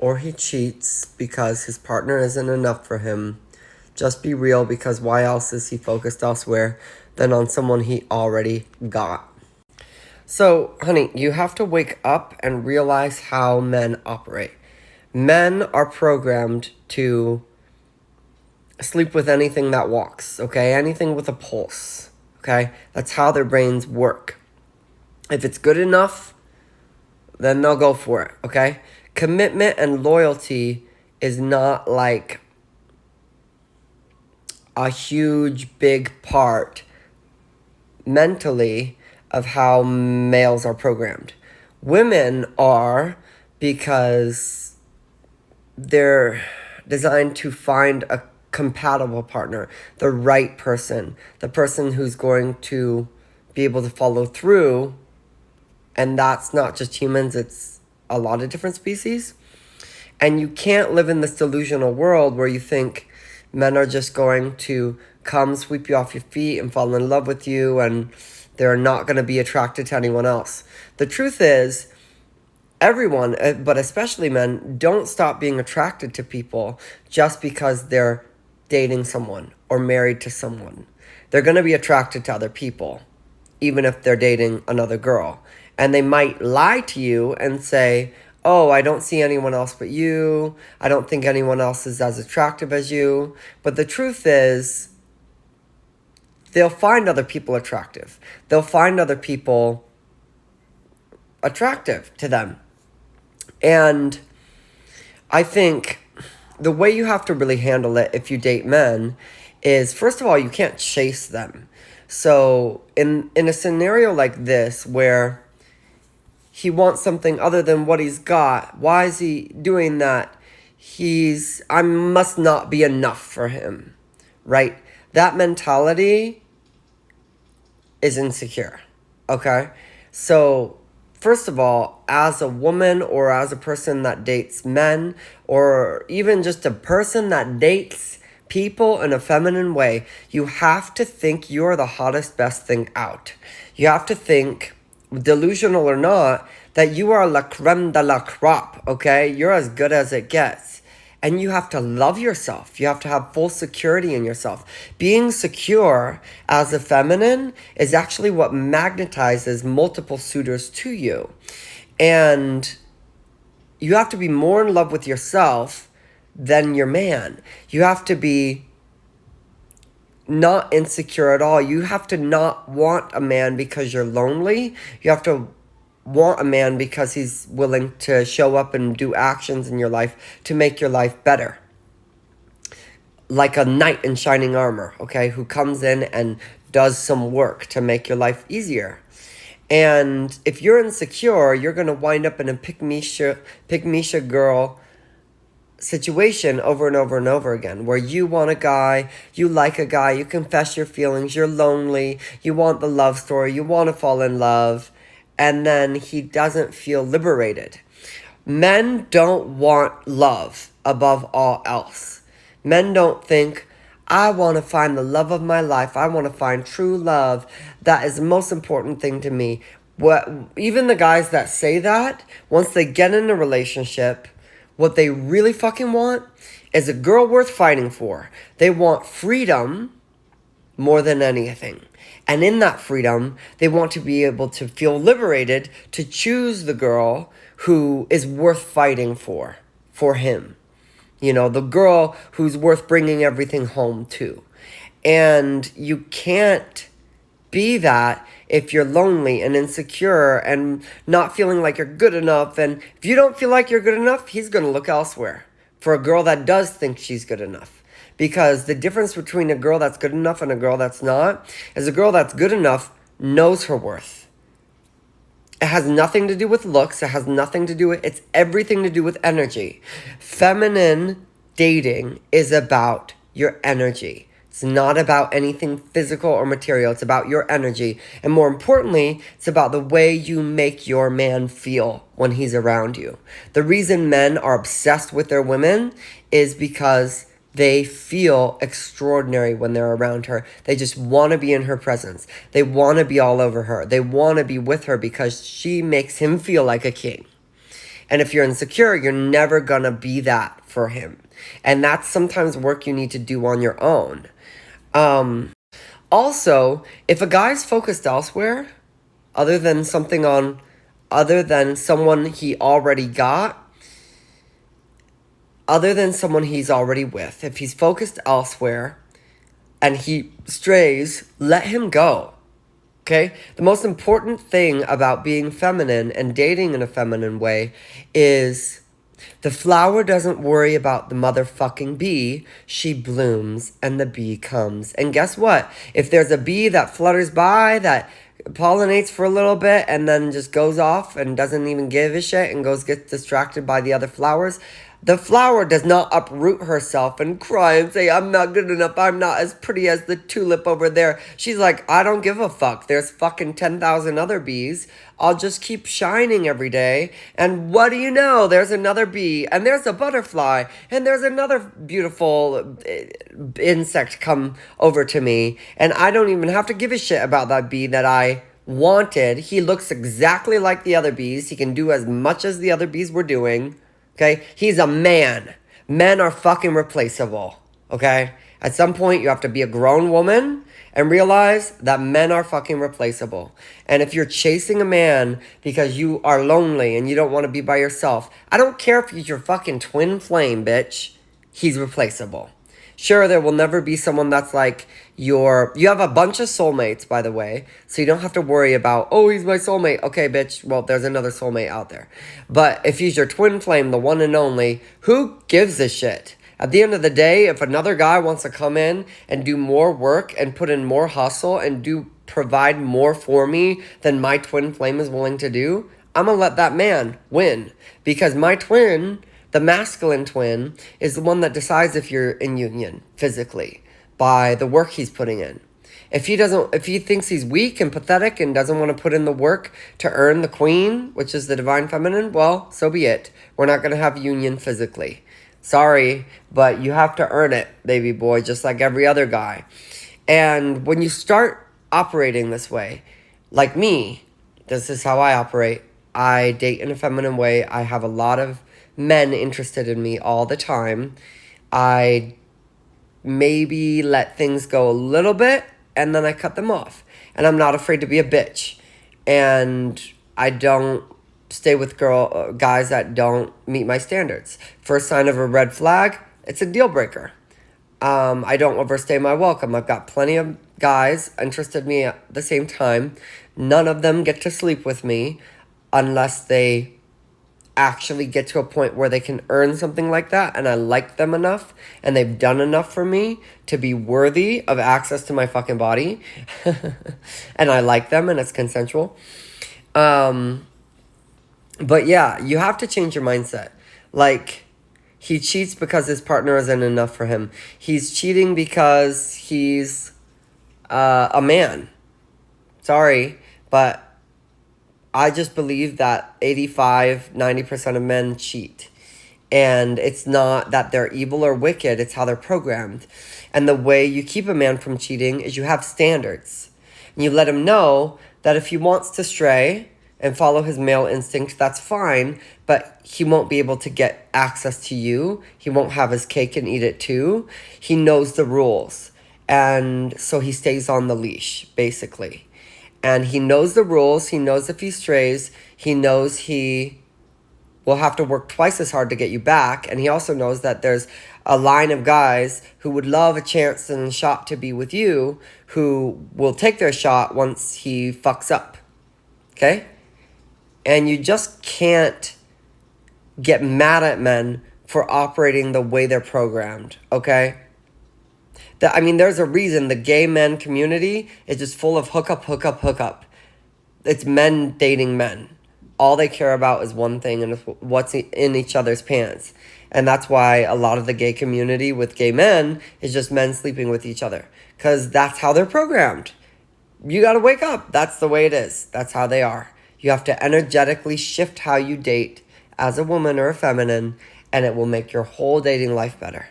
or he cheats because his partner isn't enough for him. Just be real, because why else is he focused elsewhere than on someone he already got? So, honey, you have to wake up and realize how men operate. Men are programmed to sleep with anything that walks, okay? Anything with a pulse, okay? That's how their brains work. If it's good enough, then they'll go for it, okay? Commitment and loyalty is not like a huge, big part mentally of how males are programmed. Women are, because they're designed to find a compatible partner, the right person, the person who's going to be able to follow through. And that's not just humans, it's a lot of different species. And you can't live in this delusional world where you think men are just going to come sweep you off your feet and fall in love with you, and they're not going to be attracted to anyone else. The truth is, everyone, but especially men, don't stop being attracted to people just because they're dating someone or married to someone. They're going to be attracted to other people, even if they're dating another girl. And they might lie to you and say, oh, I don't see anyone else but you. I don't think anyone else is as attractive as you. But the truth is, they'll find other people attractive. They'll find other people attractive to them. And I think the way you have to really handle it if you date men is, first of all, you can't chase them. So in a scenario like this where he wants something other than what he's got, why is he doing that? I must not be enough for him, right? That mentality is insecure, okay? So first of all, as a woman or as a person that dates men, or even just a person that dates people in a feminine way, you have to think you're the hottest, best thing out. You have to think, delusional or not, that you are la creme de la crop, okay? You're as good as it gets. And you have to love yourself. You have to have full security in yourself. Being secure as a feminine is actually what magnetizes multiple suitors to you. And you have to be more in love with yourself than your man. You have to be not insecure at all. You have to not want a man because you're lonely. You have to want a man because he's willing to show up and do actions in your life to make your life better. Like a knight in shining armor, okay, who comes in and does some work to make your life easier. And if you're insecure, you're going to wind up in a pick-me-sha girl situation over and over and over again, where you want a guy, you like a guy, you confess your feelings, you're lonely, you want the love story, you want to fall in love, and then he doesn't feel liberated. Men don't want love above all else. Men don't think, I want to find the love of my life. I want to find true love. That is the most important thing to me. Even the guys that say that, once they get in a relationship, what they really fucking want is a girl worth fighting for. They want freedom more than anything. And in that freedom, they want to be able to feel liberated to choose the girl who is worth fighting for him. You know, the girl who's worth bringing everything home to. And you can't be that if you're lonely and insecure and not feeling like you're good enough. And if you don't feel like you're good enough, he's going to look elsewhere for a girl that does think she's good enough. Because the difference between a girl that's good enough and a girl that's not is a girl that's good enough knows her worth. It has nothing to do with looks. It has nothing to do with, it's everything to do with energy. Feminine dating is about your energy. It's not about anything physical or material. It's about your energy. And more importantly, it's about the way you make your man feel when he's around you. The reason men are obsessed with their women is because they feel extraordinary when they're around her. They just want to be in her presence. They want to be all over her. They want to be with her because she makes him feel like a king. And if you're insecure, you're never gonna be that for him. And that's sometimes work you need to do on your own. Also, if a guy's focused elsewhere, other than other than someone he already got, other than someone he's already with, if he's focused elsewhere and he strays, let him go. Okay? The most important thing about being feminine and dating in a feminine way is the flower doesn't worry about the motherfucking bee. She blooms and the bee comes. And guess what? If there's a bee that flutters by, that pollinates for a little bit and then just goes off and doesn't even give a shit and gets distracted by the other flowers, the flower does not uproot herself and cry and say, I'm not good enough. I'm not as pretty as the tulip over there. She's like, I don't give a fuck. There's fucking 10,000 other bees. I'll just keep shining every day. And what do you know? There's another bee and there's a butterfly and there's another beautiful insect come over to me. And I don't even have to give a shit about that bee that I wanted. He looks exactly like the other bees. He can do as much as the other bees were doing. Okay? He's a man. Men are fucking replaceable. Okay? At some point, you have to be a grown woman and realize that men are fucking replaceable. And if you're chasing a man because you are lonely and you don't want to be by yourself, I don't care if he's your fucking twin flame, bitch. He's replaceable. Sure, there will never be someone that's like you have a bunch of soulmates, by the way, so you don't have to worry about, oh, he's my soulmate. Okay, bitch, well, there's another soulmate out there. But if he's your twin flame, the one and only, who gives a shit? At the end of the day, if another guy wants to come in and do more work and put in more hustle and provide more for me than my twin flame is willing to do, I'm gonna let that man win. Because my twin, the masculine twin, is the one that decides if you're in union physically by the work he's putting in. If he thinks he's weak and pathetic and doesn't want to put in the work to earn the queen, which is the divine feminine, well, so be it. We're not going to have union physically. Sorry, but you have to earn it, baby boy, just like every other guy. And when you start operating this way, like me, this is how I operate. I date in a feminine way. I have a lot of men interested in me all the time. I maybe let things go a little bit and then I cut them off. And I'm not afraid to be a bitch. And I don't stay with guys that don't meet my standards. First sign of a red flag, it's a deal breaker. I don't overstay my welcome. I've got plenty of guys interested in me at the same time. None of them get to sleep with me unless they actually get to a point where they can earn something like that and I like them enough and they've done enough for me to be worthy of access to my fucking body and I like them and it's consensual. But yeah, you have to change your mindset. Like, he cheats because his partner isn't enough for him. He's cheating because he's a man. Sorry, but I just believe that 85-90% of men cheat. And it's not that they're evil or wicked, it's how they're programmed. And the way you keep a man from cheating is you have standards. And you let him know that if he wants to stray and follow his male instinct, that's fine, but he won't be able to get access to you. He won't have his cake and eat it too. He knows the rules. And so he stays on the leash, basically. And he knows the rules. He knows if he strays. He knows he will have to work twice as hard to get you back. And he also knows that there's a line of guys who would love a chance and a shot to be with you, who will take their shot once he fucks up. Okay? And you just can't get mad at men for operating the way they're programmed. Okay? There's a reason the gay men community is just full of hookup. It's men dating men. All they care about is one thing, and it's what's in each other's pants. And that's why a lot of the gay community with gay men is just men sleeping with each other. Because that's how they're programmed. You got to wake up. That's the way it is. That's how they are. You have to energetically shift how you date as a woman or a feminine, and it will make your whole dating life better.